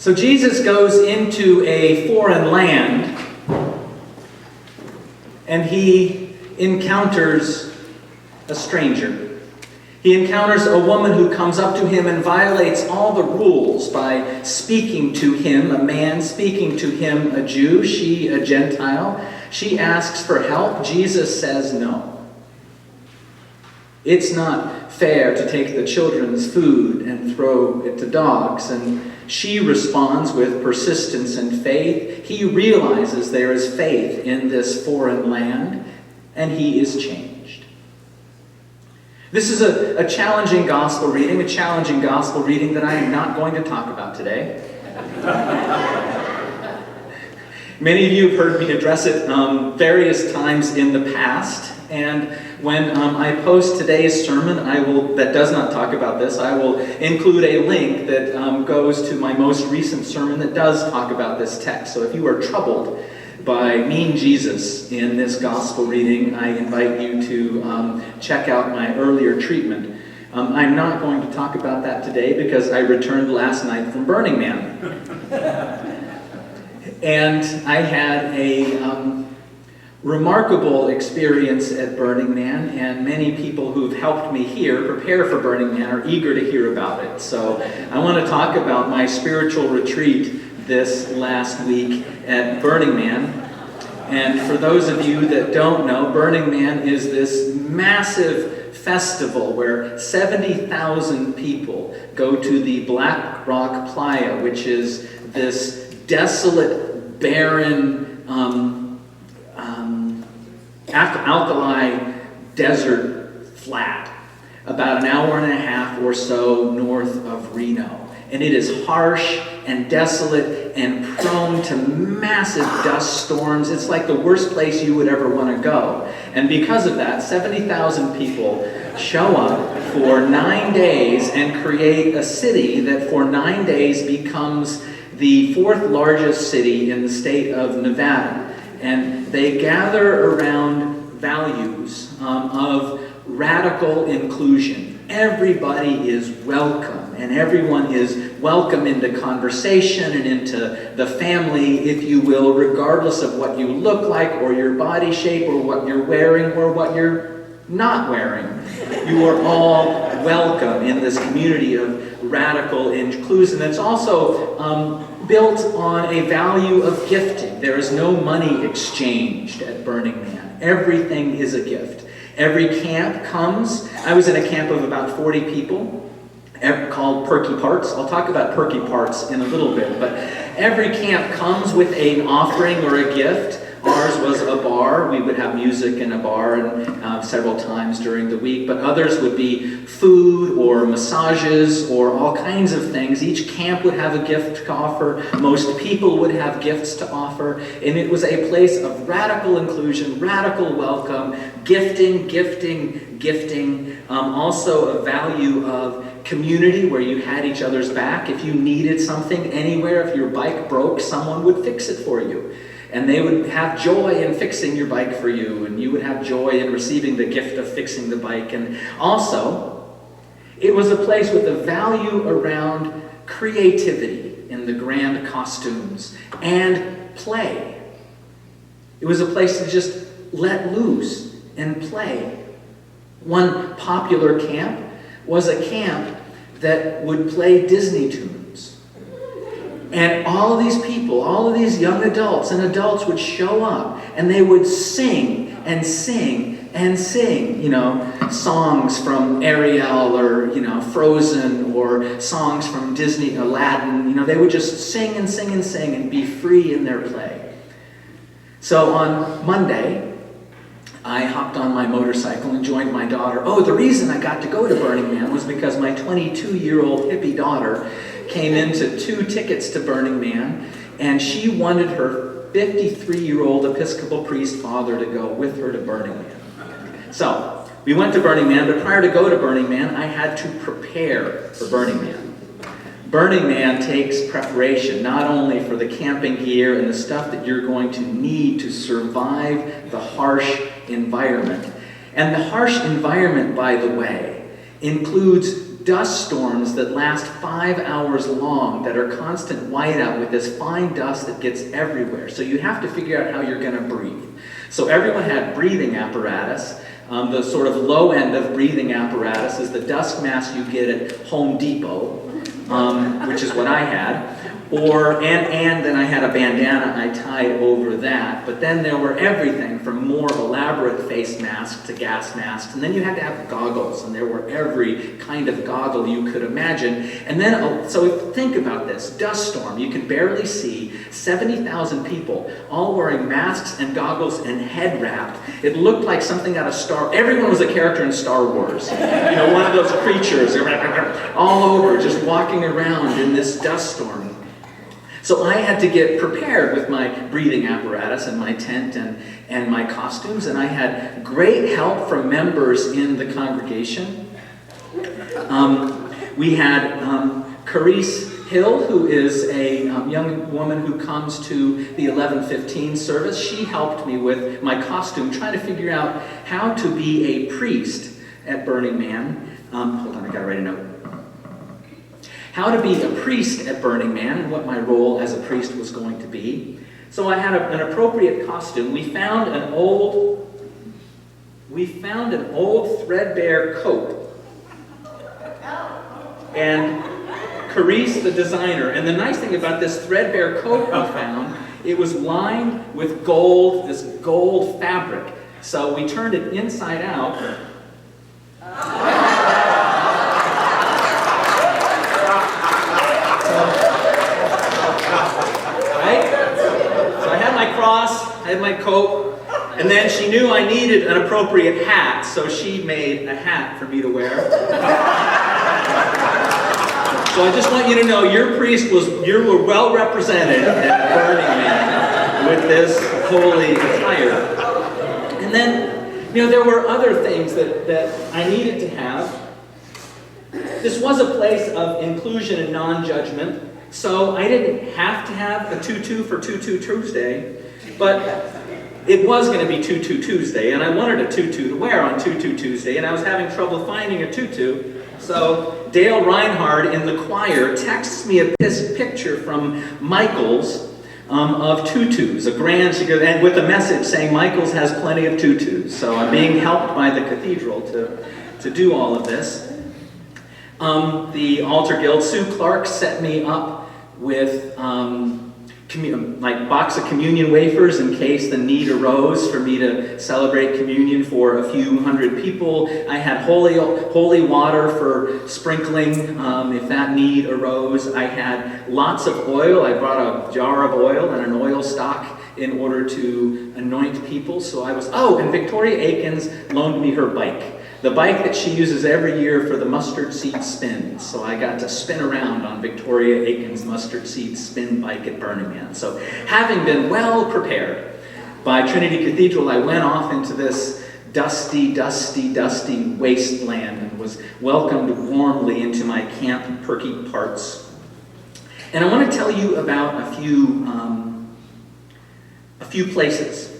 So Jesus goes into a foreign land and he encounters a stranger. He encounters a woman who comes up to him and violates all the rules by speaking to him, a man speaking to him, a Jew, she a Gentile. She asks for help. Jesus says no. It's not fair to take the children's food and throw it to dogs. And she responds with persistence and faith. He realizes there is faith in this foreign land, and he is changed. This is a challenging gospel reading that I am not going to talk about today. Many of you have heard me address it various times in the past, and when I post today's sermon, that does not talk about this, I will include a link that goes to my most recent sermon that does talk about this text. So if you are troubled by mean Jesus in this gospel reading, I invite you to check out my earlier treatment. I'm not going to talk about that today because I returned last night from Burning Man. And I had a remarkable experience at Burning Man, and many people who've helped me here prepare for Burning Man are eager to hear about it. So I want to talk about my spiritual retreat this last week at Burning Man. And for those of you that don't know, Burning Man is this massive festival where 70,000 people go to the Black Rock Playa, which is this desolate, barren, alkali desert flat, about an hour and a half or so north of Reno. And it is harsh and desolate and prone to massive dust storms. It's like the worst place you would ever want to go. And because of that, 70,000 people show up for 9 days and create a city that for 9 days becomes the fourth largest city in the state of Nevada. And they gather around values of radical inclusion. Everybody is welcome, and everyone is welcome into conversation and into the family, if you will, regardless of what you look like or your body shape or what you're wearing or what you're not wearing. You are all welcome in this community of radical inclusion. It's also built on a value of gifting. There is no money exchanged at Burning Man. Everything is a gift. Every camp comes. I was in a camp of about 40 people called Perky Parts. I'll talk about Perky Parts in a little bit, but every camp comes with an offering or a gift. Ours was a bar. We would have music in a bar and several times during the week, but others would be food or massages or all kinds of things. Each camp would have a gift to offer. Most people would have gifts to offer, and it was a place of radical inclusion, radical welcome, gifting, also a value of community where you had each other's back. If you needed something anywhere, if your bike broke, someone would fix it for you. And they would have joy in fixing your bike for you, and you would have joy in receiving the gift of fixing the bike. And also, it was a place with a value around creativity in the grand costumes and play. It was a place to just let loose and play. One popular camp was a camp that would play Disney tunes. And all of these people, all of these young adults and adults would show up and they would sing and sing and sing, songs from Ariel or, Frozen or songs from Disney, Aladdin. They would just sing and sing and sing and be free in their play. So on Monday, I hopped on my motorcycle and joined my daughter. Oh, the reason I got to go to Burning Man was because my 22-year-old hippie daughter came into 2 tickets to Burning Man, and she wanted her 53-year-old Episcopal priest father to go with her to Burning Man. So, we went to Burning Man, but prior to go to Burning Man, I had to prepare for Burning Man. Burning Man takes preparation, not only for the camping gear and the stuff that you're going to need to survive the harsh environment. And the harsh environment, by the way, includes dust storms that last 5 hours long that are constant whiteout with this fine dust that gets everywhere. So you have to figure out how you're going to breathe. So everyone had breathing apparatus. The sort of low end of breathing apparatus is the dust mask you get at Home Depot, which is what I had. And then I had a bandana I tied over that. But then there were everything from more elaborate face masks to gas masks. And then you had to have goggles, and there were every kind of goggle you could imagine. And then, so think about this. Dust storm, you can barely see 70,000 people all wearing masks and goggles and head wrapped. It looked like something out of everyone was a character in Star Wars. One of those creatures all over, just walking around in this dust storm. So I had to get prepared with my breathing apparatus and my tent and my costumes, and I had great help from members in the congregation. We had Carice Hill, who is a young woman who comes to the 11:15 service. She helped me with my costume, trying to figure out how to be a priest at Burning Man. Hold on, I gotta write a note. How to be a priest at Burning Man and what my role as a priest was going to be. So I had an appropriate costume. We found an old threadbare coat. And Carice, the designer, and the nice thing about this threadbare coat we found, it was lined with gold, this gold fabric. So we turned it inside out. I had my coat, and then she knew I needed an appropriate hat, so she made a hat for me to wear. So I just want you to know, you were well represented at Burning Man with this holy attire. And then, there were other things that I needed to have. This was a place of inclusion and non-judgment, so I didn't have to have a tutu for Tutu Tuesday. But it was going to be Tutu Tuesday, and I wanted a tutu to wear on Tutu Tuesday, and I was having trouble finding a tutu. So Dale Reinhardt in the choir texts me a picture from Michael's of tutus, and with a message saying Michael's has plenty of tutus. So I'm being helped by the cathedral to do all of this. The Altar Guild, Sue Clark set me up with box of communion wafers in case the need arose for me to celebrate communion for a few hundred people. I had holy water for sprinkling if that need arose. I had lots of oil. I brought a jar of oil and an oil stock in order to anoint people. And Victoria Aikens loaned me her bike. The bike that she uses every year for the mustard seed spins. So I got to spin around on Victoria Aikens' mustard seed spin bike at Burning Man. So having been well prepared by Trinity Cathedral, I went off into this dusty wasteland and was welcomed warmly into my Camp Perky Parts. And I want to tell you about a few places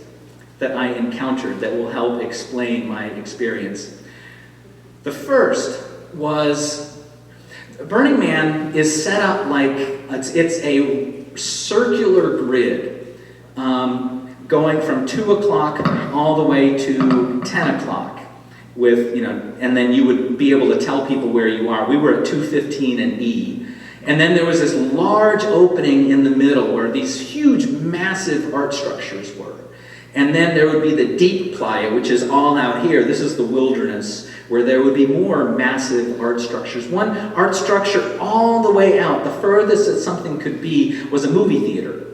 that I encountered that will help explain my experience. The first was, Burning Man is set up like it's a circular grid going from 2 o'clock all the way to 10 o'clock and then you would be able to tell people where you are. We were at 2:15 and E. And then there was this large opening in the middle where these huge, massive art structures were. And then there would be the deep playa, which is all out here. This is the wilderness, where there would be more massive art structures. One art structure all the way out, the furthest that something could be, was a movie theater.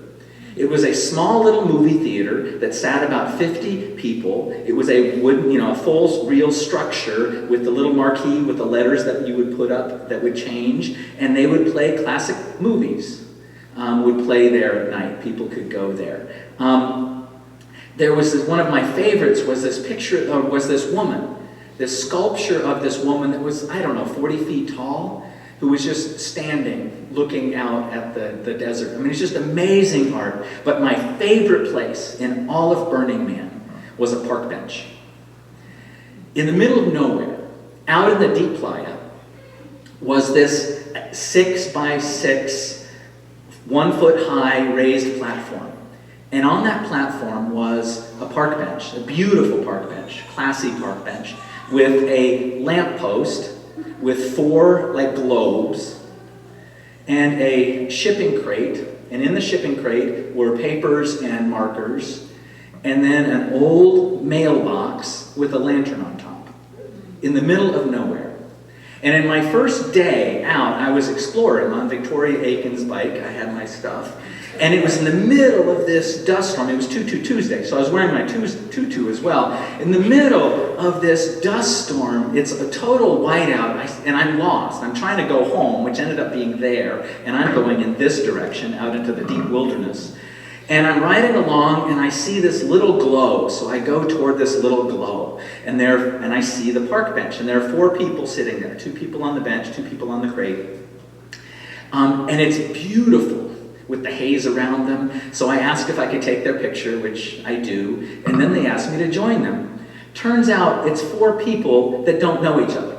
It was a small little movie theater that sat about 50 people. It was a wooden, a full real structure with the little marquee with the letters that you would put up that would change. And they would play classic movies, would play there at night. People could go there. There was one of my favorites was this picture, was this woman, this sculpture of this woman that was, 40 feet tall, who was just standing, looking out at the desert. It's just amazing art. But my favorite place in all of Burning Man was a park bench. In the middle of nowhere, out in the deep playa, was this 6x6, 1 foot high raised platform. And on that platform was a park bench, a beautiful park bench, classy park bench, with a lamppost with 4 like globes and a shipping crate. And in the shipping crate were papers and markers, and then an old mailbox with a lantern on top, in the middle of nowhere. And in my first day out, I was exploring on Victoria Aiken's bike. I had my stuff. And it was in the middle of this dust storm. It was Tutu Tuesday, so I was wearing my tutu as well. In the middle of this dust storm, it's a total whiteout, and I'm lost. I'm trying to go home, which ended up being there, and I'm going in this direction, out into the deep wilderness. And I'm riding along, and I see this little glow, so I go toward this little glow, and I see the park bench, and there are 4 people sitting there, 2 people on the bench, 2 people on the crate. And it's beautiful, with the haze around them. So I asked if I could take their picture, which I do, and then they asked me to join them. Turns out it's 4 people that don't know each other.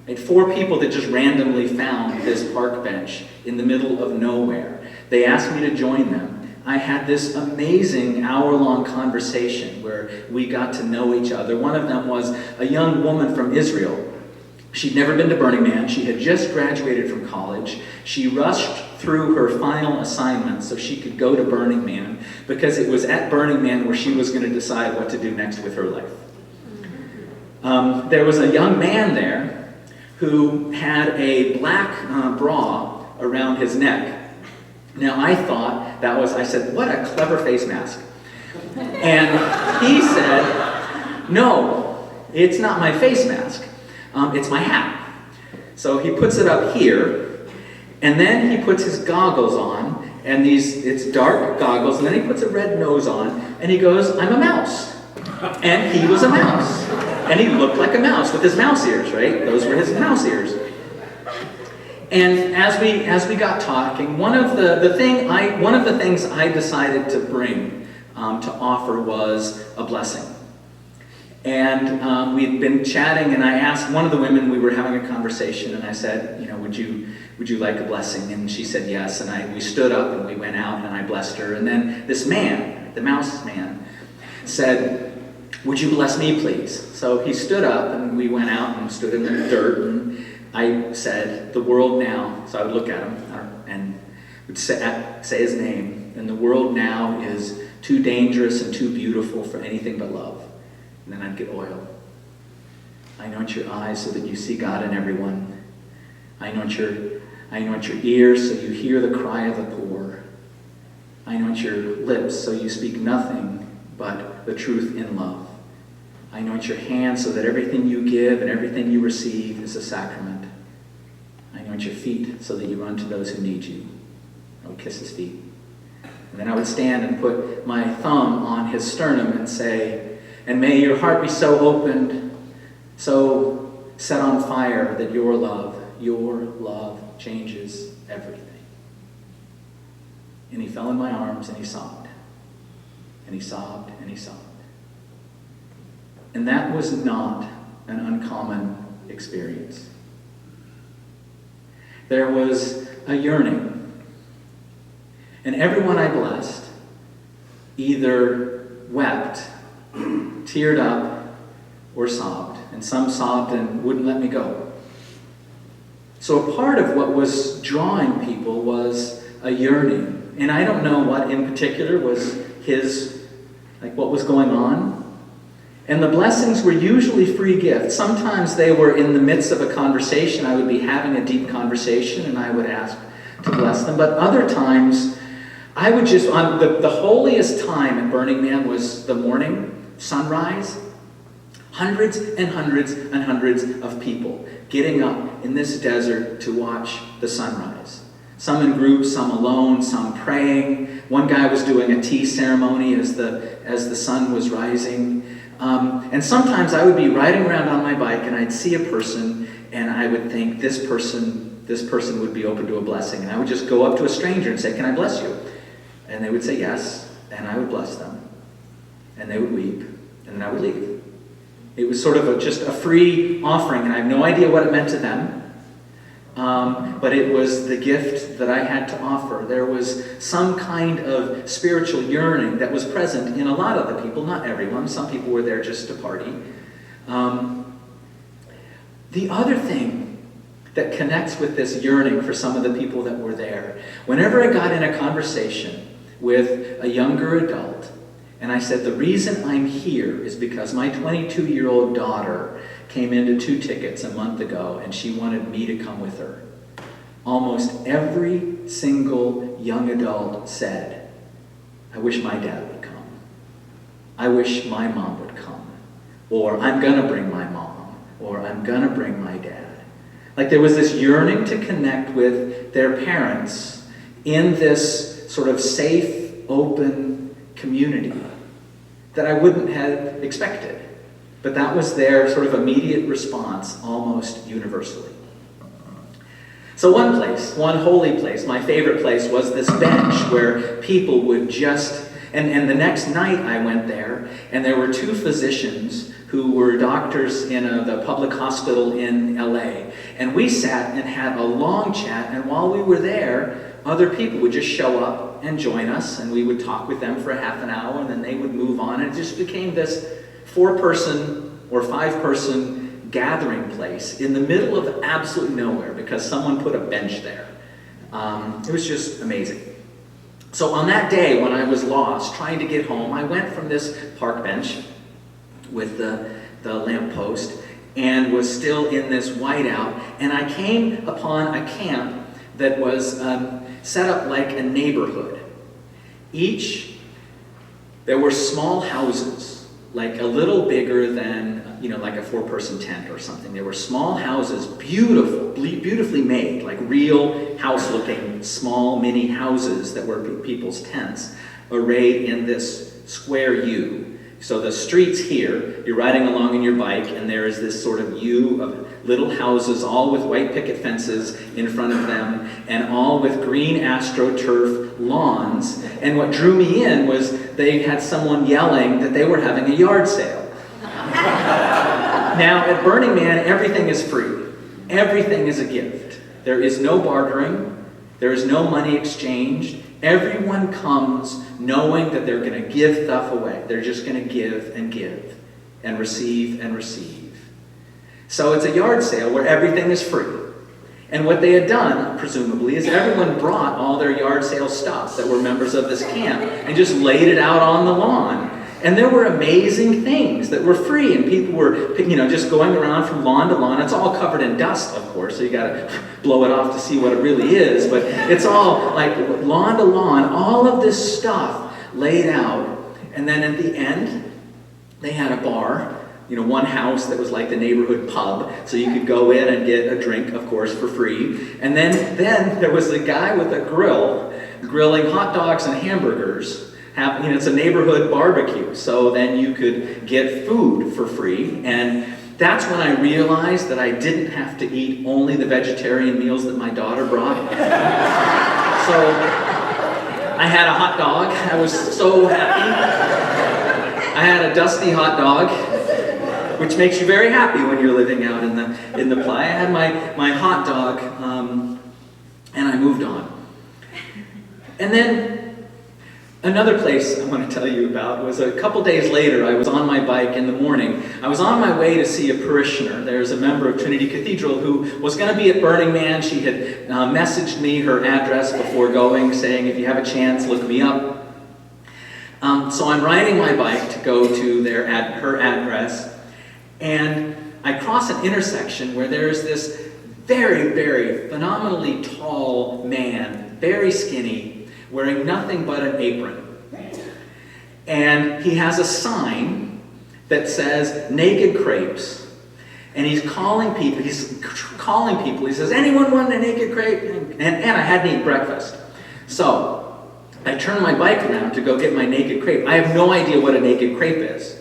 Right? 4 people that just randomly found this park bench in the middle of nowhere. They asked me to join them. I had this amazing hour-long conversation where we got to know each other. One of them was a young woman from Israel. She'd never been to Burning Man. She had just graduated from college. She rushed through her final assignment so she could go to Burning Man, because it was at Burning Man where she was going to decide what to do next with her life. There was a young man there who had a black bra around his neck. Now I thought I said, what a clever face mask. And he said, no, it's not my face mask. It's my hat. So he puts it up here, and then he puts his goggles on, and it's dark goggles, and then he puts a red nose on, and he goes, I'm a mouse. And he was a mouse. And he looked like a mouse with his mouse ears, right? Those were his mouse ears. And as we got talking, one of the things I decided to bring to offer was a blessing. And we'd been chatting, and I asked one of the women, we were having a conversation, and I said, would you like a blessing? And she said yes, and we stood up and we went out and I blessed her. And then this man, the mouse man, said, would you bless me, please? So he stood up and we went out and stood in the dirt, and I said, the world now, so I would look at him and would say his name, and the world now is too dangerous and too beautiful for anything but love. And then I'd get oil. I anoint your eyes so that you see God in everyone. I anoint your ears so you hear the cry of the poor. I anoint your lips so you speak nothing but the truth in love. I anoint your hands so that everything you give and everything you receive is a sacrament. I anoint your feet so that you run to those who need you. I would kiss his feet. And then I would stand and put my thumb on his sternum and say, and may your heart be so opened, so set on fire that your love changes everything. And he fell in my arms and he sobbed. And he sobbed and he sobbed. And that was not an uncommon experience. There was a yearning. And everyone I blessed either wept, teared up, or sobbed. And some sobbed and wouldn't let me go. So a part of what was drawing people was a yearning. And I don't know what in particular was what was going on. And the blessings were usually free gifts. Sometimes they were in the midst of a conversation. I would be having a deep conversation and I would ask to bless them. But other times, I would just, the holiest time at Burning Man was the morning sunrise. Hundreds and hundreds and hundreds of people getting up in this desert to watch the sunrise. Some in groups, some alone, some praying. One guy was doing a tea ceremony as the sun was rising. And sometimes I would be riding around on my bike and I'd see a person and I would think this person would be open to a blessing. And I would just go up to a stranger and say, can I bless you? And they would say yes, and I would bless them. And they would weep, and then I would leave. It was sort of just a free offering, and I have no idea what it meant to them. but it was the gift that I had to offer. There was some kind of spiritual yearning that was present in a lot of the people, not everyone. Some people were there just to party. The other thing that connects with this yearning for some of the people that were there, whenever I got in a conversation with a younger adult, and I said, the reason I'm here is because my 22-year-old daughter came into 2 tickets a month ago, and she wanted me to come with her. Almost every single young adult said, I wish my dad would come. I wish my mom would come. Or I'm going to bring my mom. Or I'm going to bring my dad. Like there was this yearning to connect with their parents in this sort of safe, open community that I wouldn't have expected. But that was their sort of immediate response, almost universally. So one holy place, my favorite place, was this bench where people would just, and the next night I went there, and there were 2 physicians who were doctors in the public hospital in LA. And we sat and had a long chat, and while we were there, other people would just show up and join us, and we would talk with them for a half an hour, and then they would move on, and it just became this 4-person or 5-person gathering place in the middle of absolutely nowhere because someone put a bench there. It was just amazing. So on that day when I was lost, trying to get home, I went from this park bench with the lamppost and was still in this whiteout, and I came upon a camp that was set up like a neighborhood. There were small houses, like a little bigger than, like a 4-person tent or something. There were small houses, beautifully made, like real house-looking small mini houses that were people's tents, arrayed in this square U. So the street's here, you're riding along in your bike, and there is this sort of U of little houses, all with white picket fences in front of them, and all with green AstroTurf lawns. And what drew me in was they had someone yelling that they were having a yard sale. Now, at Burning Man, everything is free. Everything is a gift. There is no bartering. There is no money exchanged. Everyone comes knowing that they're going to give stuff away. They're just going to give and receive and receive. So it's a yard sale where everything is free. And what they had done, presumably, is everyone brought all their yard sale stuff that were members of this camp and just laid it out on the lawn. And there were amazing things that were free, and people were, just going around from lawn to lawn. It's all covered in dust, of course, so you got to blow it off to see what it really is. But it's all like lawn to lawn, all of this stuff laid out. And then at the end, they had a bar. One house that was like the neighborhood pub, so you could go in and get a drink, of course, for free. And then there was a guy with a grill, grilling hot dogs and hamburgers. It's a neighborhood barbecue, so then you could get food for free. And that's when I realized that I didn't have to eat only the vegetarian meals that my daughter brought. So I had a hot dog. I was so happy. I had a dusty hot dog, which makes you very happy when you're living out in the playa. I had my hot dog, and I moved on. And then another place I want to tell you about was a couple days later. I was on my bike in the morning. I was on my way to see a parishioner. There's a member of Trinity Cathedral who was going to be at Burning Man. She had messaged me her address before going, saying, if you have a chance, look me up. So I'm riding my bike to go to her address, and I cross an intersection where there's this very, very phenomenally tall man, very skinny, wearing nothing but an apron. And he has a sign that says naked crepes. And he's calling people. He says, anyone want a naked crepe? And I hadn't eaten breakfast. So I turn my bike around to go get my naked crepe. I have no idea what a naked crepe is.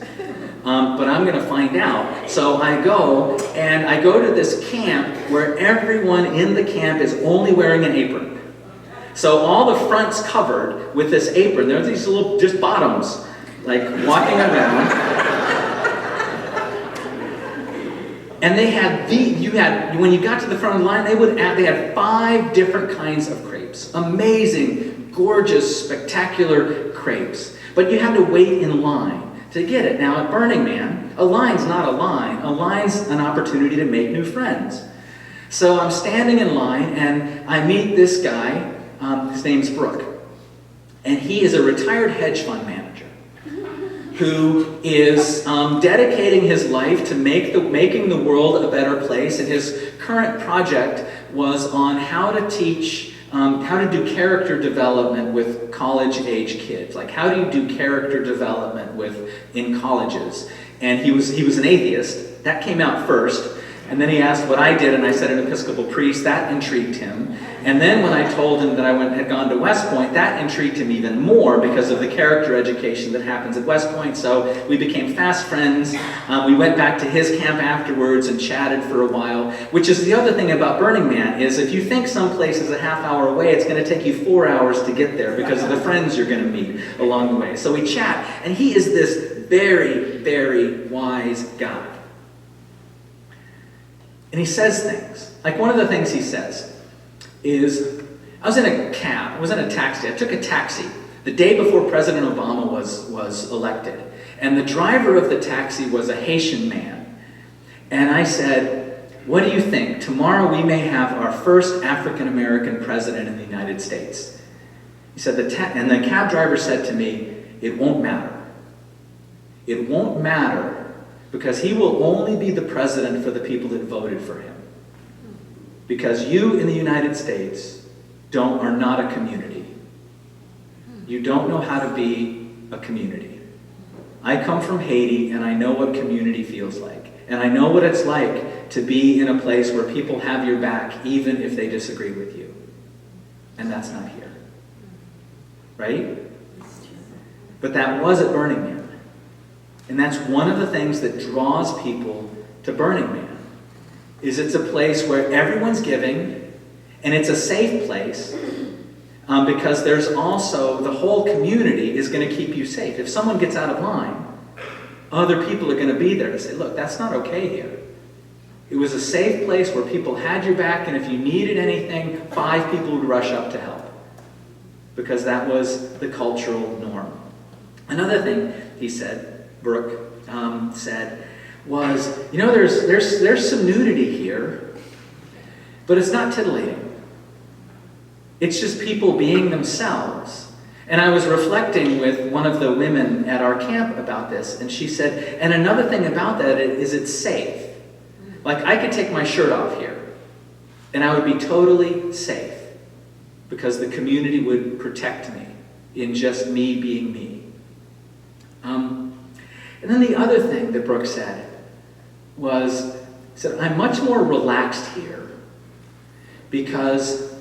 But I'm going to find out. So I go to this camp where everyone in the camp is only wearing an apron. So all the front's covered with this apron. There's these little, just bottoms, like walking around. And they had when you got to the front of the line, they had 5 different kinds of crepes. Amazing, gorgeous, spectacular crepes. But you had to wait in line to get it. Now at Burning Man, a line's not a line. A line's an opportunity to make new friends. So I'm standing in line and I meet this guy, his name's Brooke. And he is a retired hedge fund manager who is dedicating his life to making the world a better place. And his current project was on how to teach, how to do character development with college-age kids. Like, how do you do character development in colleges? And he was an atheist. That came out first. And then he asked what I did, and I said an Episcopal priest. That intrigued him. And then when I told him that I had gone to West Point, that intrigued him even more because of the character education that happens at West Point. So we became fast friends. We went back to his camp afterwards and chatted for a while, which is the other thing about Burning Man, is if you think someplace is a half hour away, it's going to take you 4 hours to get there because of the friends you're going to meet along the way. So we chat, and he is this very, very wise guy. And he says things. Like, one of the things he says is, I was in a cab, I was in a taxi, I took a taxi the day before President Obama was elected. And the driver of the taxi was a Haitian man. And I said, what do you think? Tomorrow we may have our first African-American president in the United States. He said, and the cab driver said to me, it won't matter. It won't matter because he will only be the president for the people that voted for him. Because you in the United States are not a community. You don't know how to be a community. I come from Haiti, and I know what community feels like. And I know what it's like to be in a place where people have your back even if they disagree with you. And that's not here. Right? But that was at Burning Man. And that's one of the things that draws people to Burning Man, is it's a place where everyone's giving, and it's a safe place, because there's also, the whole community is going to keep you safe. If someone gets out of line, other people are going to be there to say, look, that's not okay here. It was a safe place where people had your back, and if you needed anything, 5 people would rush up to help, because that was the cultural norm. Another thing he said, Brooke said, was, there's some nudity here, but it's not titillating. It's just people being themselves. And I was reflecting with one of the women at our camp about this, and she said, and another thing about that is it's safe. Like, I could take my shirt off here, and I would be totally safe, because the community would protect me in just me being me. And then the other thing that Brooke said was, I'm much more relaxed here because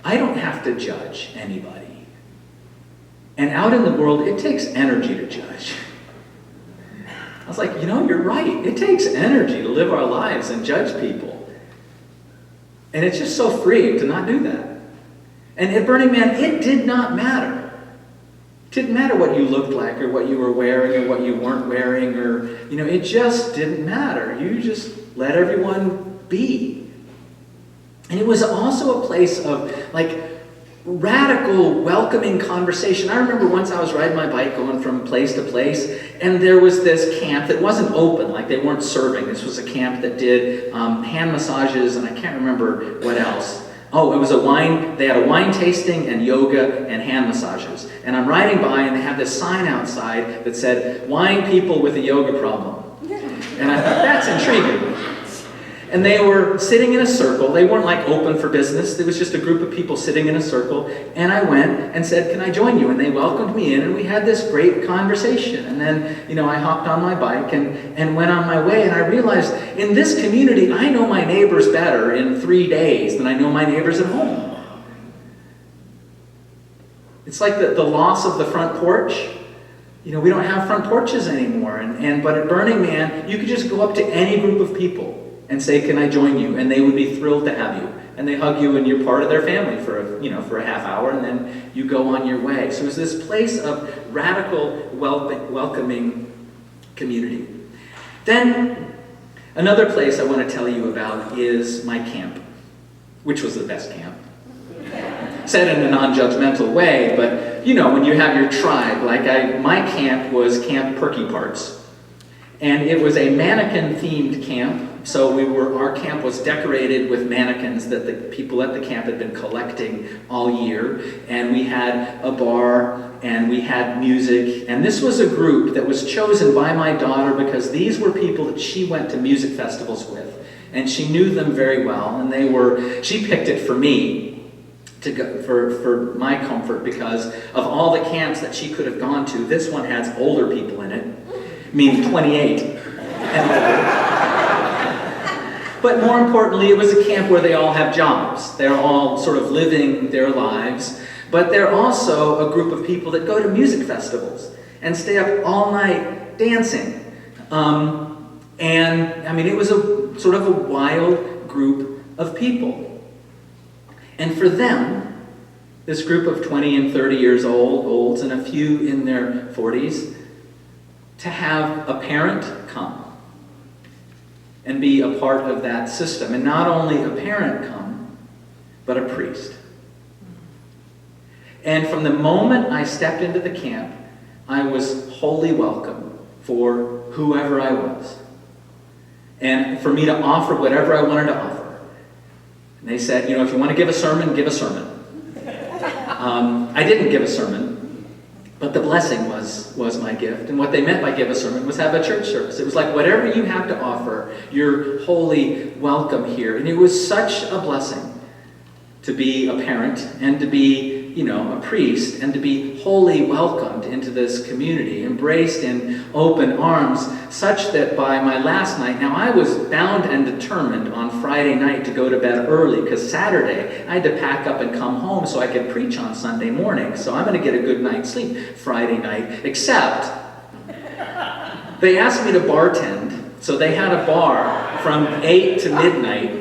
I don't have to judge anybody. And out in the world, it takes energy to judge. I was like, you're right. It takes energy to live our lives and judge people. And it's just so freeing to not do that. And at Burning Man, it did not matter. It didn't matter what you looked like or what you were wearing or what you weren't wearing, or, it just didn't matter. You just let everyone be. And it was also a place of, radical, welcoming conversation. I remember once I was riding my bike going from place to place, and there was this camp that wasn't open, they weren't serving. This was a camp that did hand massages, and I can't remember what else. Oh, it was they had a wine tasting and yoga and hand massages. And I'm riding by, and they had this sign outside that said, wine people with a yoga problem. And I thought, that's intriguing. And they were sitting in a circle. They weren't open for business. There was just a group of people sitting in a circle. And I went and said, can I join you? And they welcomed me in, and we had this great conversation. And then, I hopped on my bike and went on my way. And I realized in this community, I know my neighbors better in 3 days than I know my neighbors at home. It's like the loss of the front porch. We don't have front porches anymore. But at Burning Man, you could just go up to any group of people and say, can I join you? And they would be thrilled to have you. And they hug you, and you're part of their family for a half hour, and then you go on your way. So it was this place of radical, welcoming community. Then Another place I want to tell you about is my camp, which was the best camp. Said in a non-judgmental way, but you know, when you have your tribe, my camp was Camp Perky Parts. And it was a mannequin-themed camp, so our camp was decorated with mannequins that the people at the camp had been collecting all year. And we had a bar, and we had music. And this was a group that was chosen by my daughter because these were people that she went to music festivals with. And she knew them very well, and she picked it for me to go, for my comfort, because of all the camps that she could have gone to, this one has older people in it. Meaning 28 and older. But more importantly, it was a camp where they all have jobs. They're all sort of living their lives. But they're also a group of people that go to music festivals and stay up all night dancing. It was a sort of a wild group of people. And for them, this group of 20 and 30 years olds and a few in their 40s, to have a parent come and be a part of that system. And not only a parent come, but a priest. And from the moment I stepped into the camp, I was wholly welcome for whoever I was. And for me to offer whatever I wanted to offer. And they said, if you want to give a sermon, give a sermon. I didn't give a sermon. But the blessing was my gift. And what they meant by give a sermon was have a church service. It was like, whatever you have to offer, you're wholly welcome here. And it was such a blessing to be a parent and to be, a priest and to be wholly welcomed into this community, embraced in open arms, such that by my last night, now I was bound and determined on Friday night to go to bed early, because Saturday I had to pack up and come home so I could preach on Sunday morning. So I'm going to get a good night's sleep Friday night, except they asked me to bartend. So they had a bar from 8 to midnight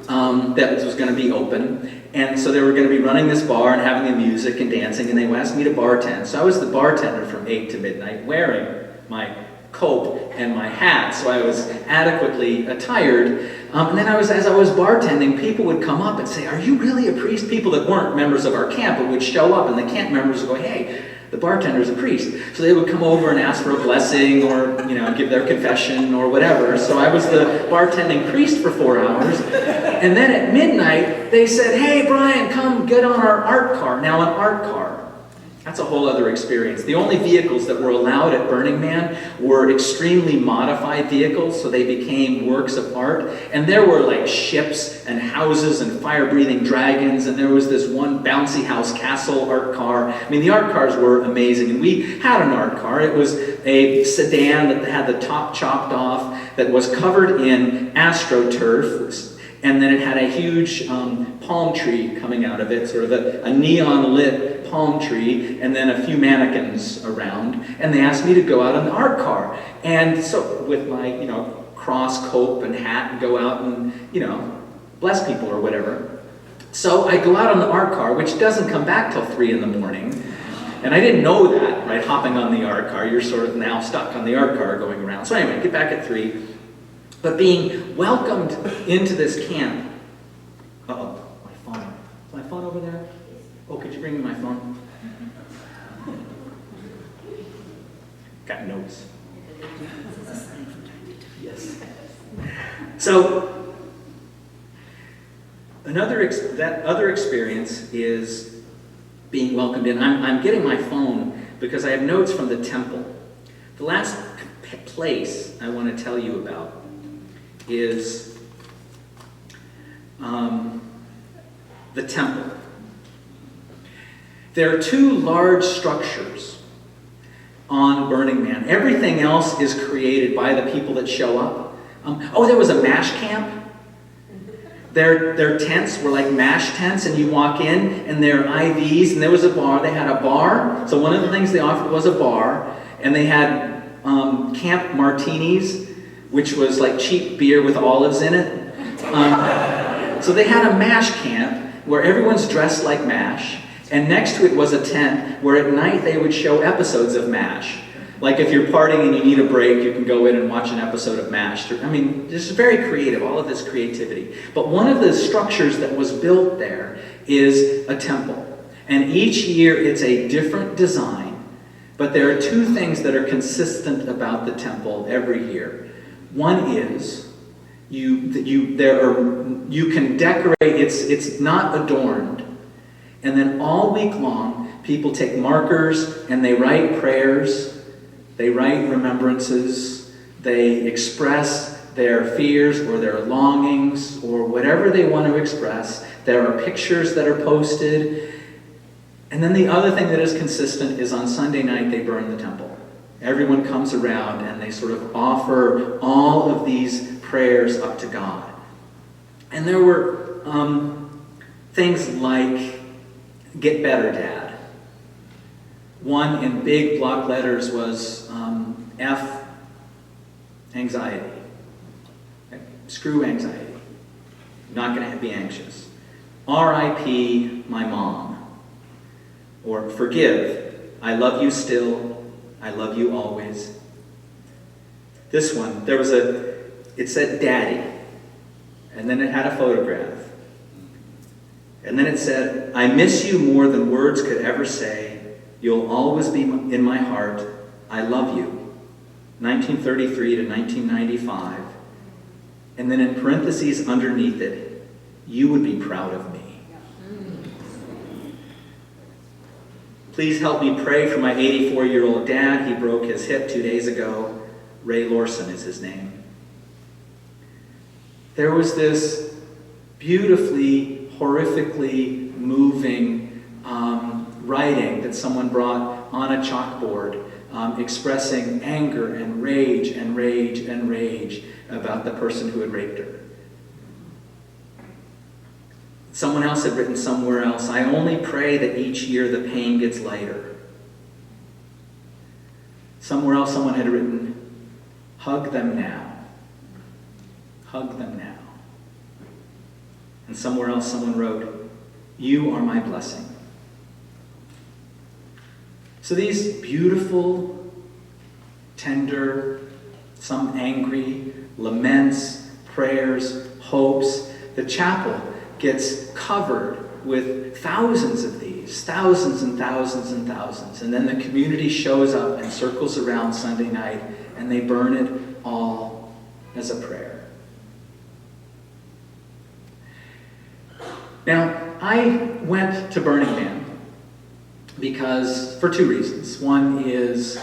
that was going to be open. And so they were going to be running this bar and having the music and dancing, and they asked me to bartend. So I was the bartender from 8 to midnight, wearing my coat and my hat, so I was adequately attired. And then as I was bartending, people would come up and say, "Are you really a priest?" People that weren't members of our camp, but would show up, and the camp members would go, "Hey, the bartender's a priest." So they would come over and ask for a blessing or, give their confession or whatever. So I was the bartending priest for 4 hours. And then at midnight, they said, "Hey, Brian, come get on our art car." Now, an art car, that's a whole other experience. The only vehicles that were allowed at Burning Man were extremely modified vehicles, so they became works of art. And there were like ships and houses and fire-breathing dragons, and there was this one bouncy house castle art car. The art cars were amazing, and we had an art car. It was a sedan that had the top chopped off, that was covered in AstroTurf, and then it had a huge palm tree coming out of it, sort of a neon-lit palm tree, and then a few mannequins around. And they asked me to go out in the art car. And so with my, cross, cope, and hat, and go out and, bless people or whatever. So I go out on the art car, which doesn't come back till 3 in the morning. And I didn't know that, right? Hopping on the art car, you're sort of now stuck on the art car going around. So anyway, get back at 3. But being welcomed into this camp. Uh-oh, my phone. Is my phone over there? Oh, could you bring me my phone? Got notes. Yes. So, that other experience is being welcomed in. I'm getting my phone because I have notes from the temple. The last place I want to tell you about is the temple. There are 2 large structures on Burning Man. Everything else is created by the people that show up. There was a MASH camp. Their tents were like MASH tents, and you walk in, and they're IVs, and there was a bar. They had a bar. So one of the things they offered was a bar, and they had camp martinis, which was like cheap beer with olives in it. So they had a MASH camp where everyone's dressed like MASH, and next to it was a tent where at night they would show episodes of MASH. Like if you're partying and you need a break, you can go in and watch an episode of MASH. I mean, this is very creative, all of this creativity. But one of the structures that was built there is a temple. And each year it's a different design, but there are two things that are consistent about the temple every year. One is you can decorate, it's not adorned. And then all week long, people take markers and they write prayers. They write remembrances, they express their fears or their longings or whatever they want to express. There are pictures that are posted. And then the other thing that is consistent is on Sunday night they burn the temple. Everyone comes around and they sort of offer all of these prayers up to God. And there were things like, "Get better, Dad." One in big block letters was F, anxiety. Okay? Screw anxiety. Not going to be anxious. R.I.P. my mom. Or forgive. I love you still. I love you always. This one, it said Daddy. And then it had a photograph. And then it said, I miss you more than words could ever say. You'll always be in my heart. I love you. 1933 to 1995. And then in parentheses underneath it, you would be proud of me. Please help me pray for my 84-year-old dad. He broke his hip 2 days ago. Ray Lawson is his name. There was this beautifully, horrifically moving writing that someone brought on a chalkboard, expressing anger and rage and rage and rage about the person who had raped her. Someone else had written somewhere else, I only pray that each year the pain gets lighter. Somewhere else someone had written, hug them now. Hug them now. And somewhere else someone wrote, you are my blessing. So these beautiful, tender, some angry, laments, prayers, hopes, the chapel gets covered with thousands of these, thousands and thousands and thousands. And then the community shows up and circles around Sunday night, and they burn it all as a prayer. Now, I went to Burning Man for two reasons. One is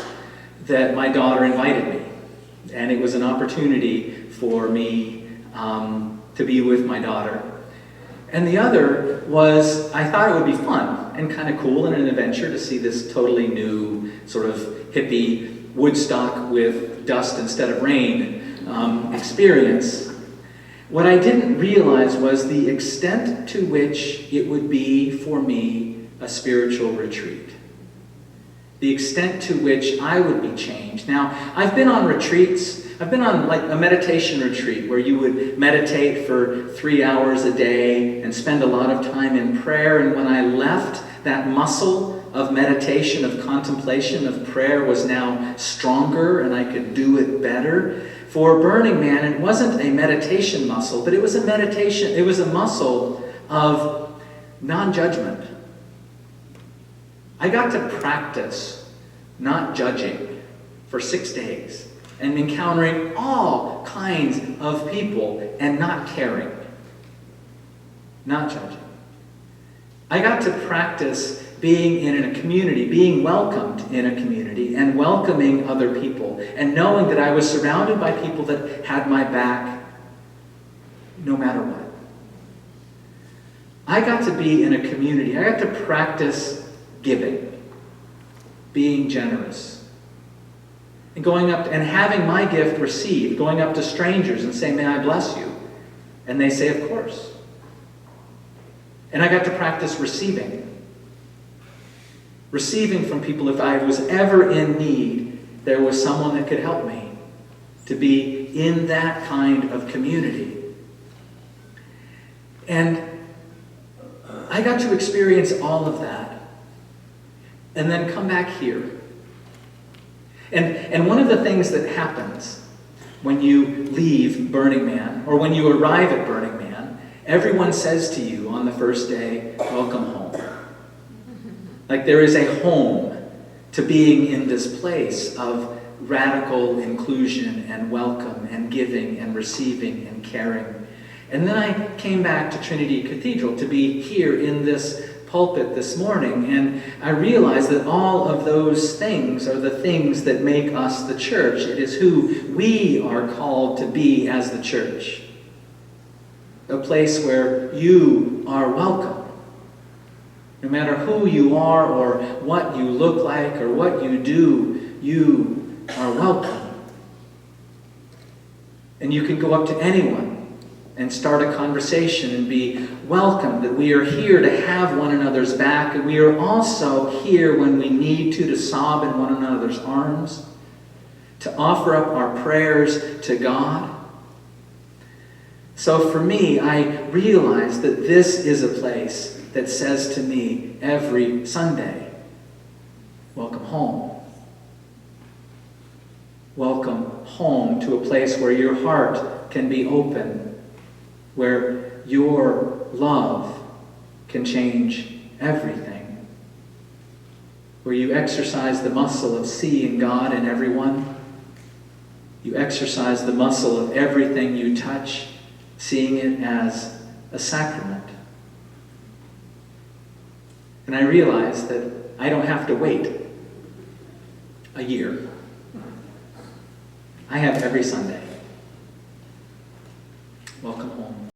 that my daughter invited me, and it was an opportunity for me to be with my daughter. And the other was, I thought it would be fun and kind of cool and an adventure to see this totally new sort of hippie Woodstock with dust instead of rain experience. What I didn't realize was the extent to which it would be for me a spiritual retreat. The extent to which I would be changed. Now, I've been on retreats. I've been on like a meditation retreat where you would meditate for 3 hours a day and spend a lot of time in prayer. And when I left, that muscle of meditation, of contemplation, of prayer was now stronger and I could do it better. For Burning Man, it wasn't a meditation muscle, but it was a muscle of non-judgment. I got to practice not judging for 6 days and encountering all kinds of people and not caring, not judging. I got to practice being in a community, being welcomed in a community and welcoming other people and knowing that I was surrounded by people that had my back no matter what. I got to be in a community. I got to practice giving, being generous, and going up and having my gift received, going up to strangers and saying, may I bless you? And they say, of course. And I got to practice receiving from people. If I was ever in need, there was someone that could help me to be in that kind of community. And I got to experience all of that and then come back here. And one of the things that happens when you leave Burning Man, or when you arrive at Burning Man, everyone says to you on the first day, welcome home. Like there is a home to being in this place of radical inclusion and welcome and giving and receiving and caring. And then I came back to Trinity Cathedral to be here in this pulpit this morning, and I realized that all of those things are the things that make us the church. It is who we are called to be as the church. A place where you are welcome. No matter who you are or what you look like or what you do, you are welcome. And you can go up to anyone and start a conversation and be welcome, that we are here to have one another's back, and we are also here when we need to sob in one another's arms, to offer up our prayers to God. So for me, I realize that this is a place that says to me every Sunday, welcome home. Welcome home to a place where your heart can be open, where your love can change everything, where you exercise the muscle of seeing God in everyone. You exercise the muscle of everything you touch, seeing it as a sacrament. And I realize that I don't have to wait a year. I have every Sunday. Welcome home.